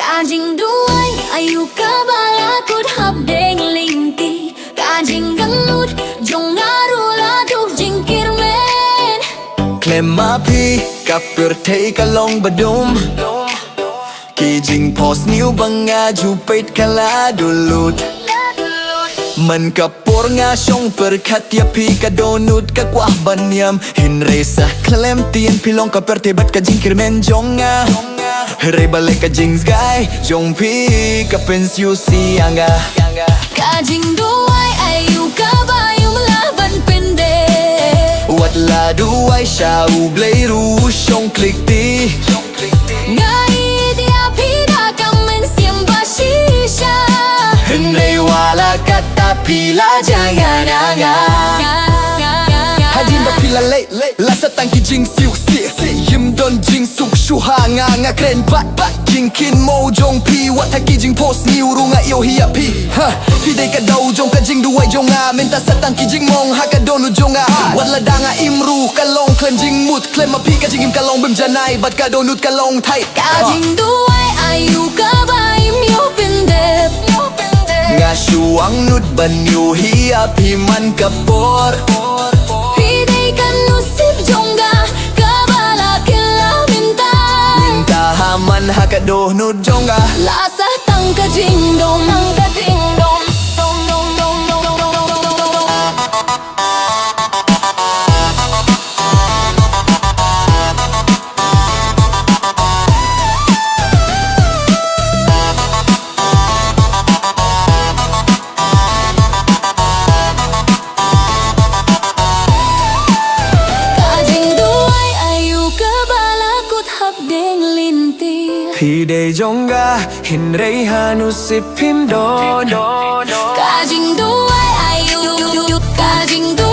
Kajing duai ayu kebala kut hab deng linti Kajing ganut jong ngarula tuh jingkir men เคลมมาพี่กับเปลือกเทกะลองบะดุมกีจิงโพสนิ้วบังงาจูเป็ดคลาดูลุดมันกับปวดงาชงเปิดขัดยาพีกะโดนุดกะกว่าบันยามหินเรซะเคลมเตียนพี่ลองกับเปลือกเทบัดกะจิงคิรเมนจงงาเรบาเลกะจิงสกายจงพี่กะเป็นซิวซีอังกา Kajing duai ayu kabayu melaban pende วัดลาดูไว้ชาวเบลรู้ชงคลิกตี Ngai dia pida kamen siamba shisha เห็นในวาลากาตาพีลาจางานางาฮาดินบะพิลาเล่ลาสตังกิจิงซิวเสียยิมดนจิงสุกชูหางางาเครนบัดจิงคินโมจงพีวัดทากิจิงโพสนิวรุงาเอียวเฮียพีพี่ได้กะเดาจงกะจิงด้วยจงอาเมนตาสตังกิจิงมองฮากะโดนุจงอาวัดละดางาอิมรูกะลงเคลนจิงมุดเคลมมาพี่กะจิงอิมกะลงบิมจานายบัดกะโดนุดกะลงไทย Kajing duai ayu kabayu myo pende งาชูวังนุดบันอยู่เฮียพี่มันกะปอด Pidai kan nusib jongga kabala kila minta มินตาหามันฮากะโดนุดจงอา Lasa tang kajing dong kajing dong dong dong dong dong dong dong dong dong dong Kajing duai ayu kabala kut hab deng linti พี่ได้จงกาเห็นไรฮานุสิพิมโด Kajing duai ayu kajing duai